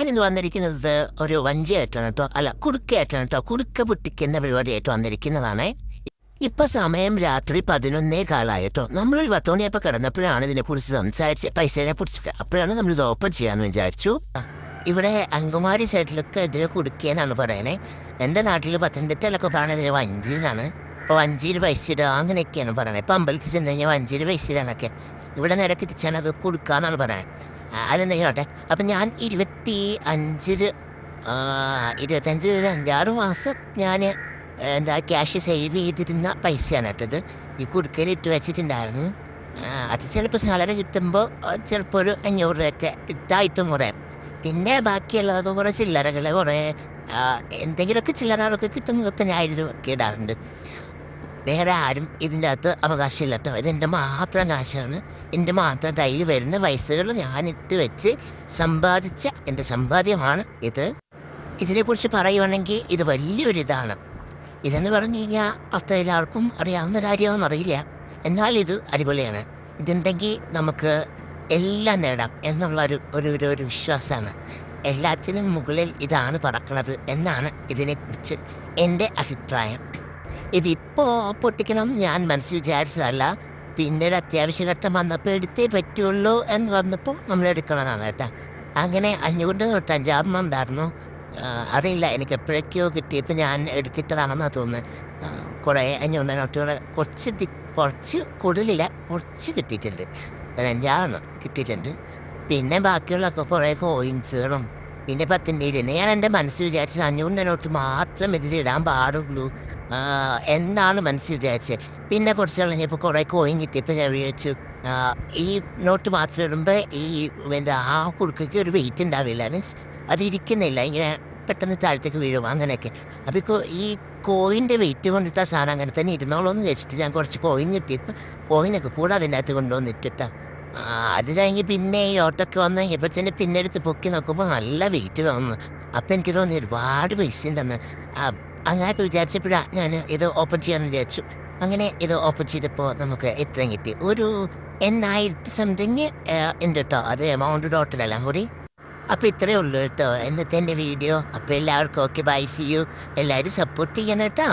ഞാനിന്ന് വന്നിരിക്കുന്നത് ഒരു വഞ്ചിയായിട്ടാണ് കേട്ടോ, അല്ല കുടുക്കയായിട്ടാണ് കേട്ടോ. കുടുക്ക പൊട്ടിക്കുന്ന പരിപാടിയായിട്ട് വന്നിരിക്കുന്നതാണ്. ഇപ്പൊ സമയം രാത്രി 11:15 കേട്ടോ. നമ്മളൊരു 10 മണിയപ്പോൾ കിടന്നപ്പോഴാണ് ഇതിനെക്കുറിച്ച് സംസാരിച്ച് പൈസയെ കുറിച്ച്. അപ്പോഴാണ് നമ്മൾ ഇത് ഓപ്പൺ ചെയ്യാമെന്ന് വിചാരിച്ചു. ഇവിടെ അങ്കമാലി സൈഡിലൊക്കെ ഇതിനെ കുടുക്കിയെന്നാണ് പറയണേ. എൻ്റെ നാട്ടിൽ പത്തനംതിട്ടയിലൊക്കെ പറയുന്നത് ഇതിന് വഞ്ചി എന്നാണ്. ഇപ്പോൾ വഞ്ചിയിൽ പൈസ ഇടുക അങ്ങനെയൊക്കെയാണ് പറയുന്നത്. ഇപ്പം അമ്പലത്തിൽ ചെന്ന് കഴിഞ്ഞാൽ വഞ്ചിയിൽ പൈസ ഇടാനൊക്കെ. ഇവിടെ നേരെ തിരിച്ചാണ് അത് കൊടുക്കാന്നാണ് പറയുന്നത്. അതെന്തെങ്കിലോട്ടെ. അപ്പം ഞാൻ 25 5-6 മാസം ഞാൻ എന്താ ക്യാഷ് സേവ് ചെയ്തിരുന്ന പൈസയാണ് കേട്ടത്. ഈ കുടുക്കയിൽ ഇട്ട് വെച്ചിട്ടുണ്ടായിരുന്നു. അത് ചിലപ്പോൾ സാലറി കിട്ടുമ്പോൾ ചിലപ്പോൾ ഒരു 500 രൂപയൊക്കെ ഇട്ടായിട്ടും കുറേ. പിന്നെ ബാക്കിയുള്ളതൊക്കെ കുറേ ചില്ലറകൾ, കുറേ എന്തെങ്കിലുമൊക്കെ ചില്ലറകളൊക്കെ കിട്ടുന്നതൊക്കെ ഞാൻ 1000 രൂപയൊക്കെ ഇടാറുണ്ട്. വേറെ ആരും ഇതിൻ്റെ അകത്ത് അവകാശമില്ല കേട്ടോ. ഇതെൻ്റെ മാത്രം കാശാണ്. എൻ്റെ മാത്രം കയ്യിൽ വരുന്ന പൈസകൾ ഞാനിട്ട് വെച്ച് സമ്പാദിച്ച എൻ്റെ സമ്പാദ്യമാണ് ഇത്. ഇതിനെക്കുറിച്ച് പറയുവാണെങ്കിൽ ഇത് വലിയൊരിതാണ്. ഇതെന്ന് പറഞ്ഞു കഴിഞ്ഞാൽ അത്ര എല്ലാവർക്കും അറിയാവുന്ന കാര്യമാണെന്ന് അറിയില്ല. എന്നാൽ ഇത് അടിപൊളിയാണ്. ഇതുണ്ടെങ്കിൽ നമുക്ക് എല്ലാം നേടാം എന്നുള്ള ഒരു വിശ്വാസമാണ്. എല്ലാത്തിനും മുകളിൽ ഇതാണ് പറക്കുന്നത് എന്നാണ് ഇതിനെക്കുറിച്ച് എൻ്റെ അഭിപ്രായം. ഇതിപ്പോൾ പൊട്ടിക്കണം ഞാൻ മനസ്സിൽ വിചാരിച്ചതല്ല. പിന്നെ ഒരു അത്യാവശ്യഘട്ടം വന്നപ്പോൾ എടുത്തേ പറ്റുള്ളൂ എന്ന് വന്നപ്പോൾ നമ്മൾ എടുക്കണമെന്നാണ് കേട്ടോ. അങ്ങനെ 500 തൊട്ട് 5-6 ഉണ്ടായിരുന്നു. അറിയില്ല, എനിക്ക് എപ്പോഴൊക്കെയോ കിട്ടിയപ്പോൾ ഞാൻ എടുത്തിട്ടതാണെന്നാണ് തോന്നുന്നത്. കുറേ 500 നോട്ടുകൾ കുറച്ച് കൂടുതലില്ല, കുറച്ച് കിട്ടിയിട്ടുണ്ട്. ഒരു 5-6 കിട്ടിയിട്ടുണ്ട്. പിന്നെ ബാക്കിയുള്ളതൊക്കെ കുറേ കോയിൻസുകളും പിന്നെ 10-ൻ്റെ ഇരുന്ന് ഞാൻ എൻ്റെ മനസ്സിൽ വിചാരിച്ചത് 500 നോട്ട് മാത്രം ഇതിലിടാൻ പാടുള്ളൂ എന്നാണ് മനസ്സിൽ വിചാരിച്ചത്. പിന്നെ കുറച്ച് കഴിഞ്ഞപ്പോൾ കുറേ കോയിൻ കിട്ടിയപ്പോൾ ഞാൻ വിചാരിച്ചു ഈ നോട്ട് മാത്രം ഇടുമ്പോൾ ഈ ആ കുടുക്കയ്ക്ക് ഒരു വെയിറ്റ് ഉണ്ടാവില്ല, മീൻസ് അതിരിക്കുന്നില്ല, ഇങ്ങനെ പെട്ടെന്ന് താഴത്തേക്ക് വീഴും അങ്ങനെയൊക്കെ. അപ്പോൾ ഈ കോയിൻ്റെ വെയിറ്റ് കൊണ്ടിട്ട സാധനം അങ്ങനെ തന്നെ ഇരുന്നോളൂന്ന് വെച്ചിട്ട് ഞാൻ കുറച്ച് കോയിൻ കിട്ടിയപ്പോൾ കോയിനൊക്കെ കൂടെ അതിൻ്റെ അകത്ത് കൊണ്ടുവന്നിട്ടിട്ടാ. അത് കഴിഞ്ഞ് പിന്നെ ഈ ഓട്ടൊക്കെ വന്ന് കഴിഞ്ഞപ്പോൾ തന്നെ പിന്നെ എടുത്ത് പൊക്കി നോക്കുമ്പോൾ നല്ല വെയിറ്റ് തോന്നുന്നു. അപ്പം എനിക്ക് തോന്നി ഒരുപാട് പൈസ ഉണ്ടെന്ന്. അങ്ങനെയൊക്കെ വിചാരിച്ചപ്പോഴാണ് ഞാൻ ഇത് ഓപ്പൺ ചെയ്യാമെന്ന് വിചാരിച്ചു. അങ്ങനെ ഇത് ഓപ്പൺ ചെയ്തപ്പോൾ നമുക്ക് എത്രയും കിട്ടി, ഒരു 8,000 സംതിങ് ഉണ്ട് കേട്ടോ. അത് എമൗണ്ട് ടോട്ടലെല്ലാം കൂടി. അപ്പോൾ ഇത്രയേ ഉള്ളൂ കേട്ടോ ഇന്നത്തെ എൻ്റെ വീഡിയോ. അപ്പോൾ എല്ലാവർക്കും ഓക്കെ, ബൈ, സീ യു. എല്ലാവരും സപ്പോർട്ട് ചെയ്യണം കേട്ടോ.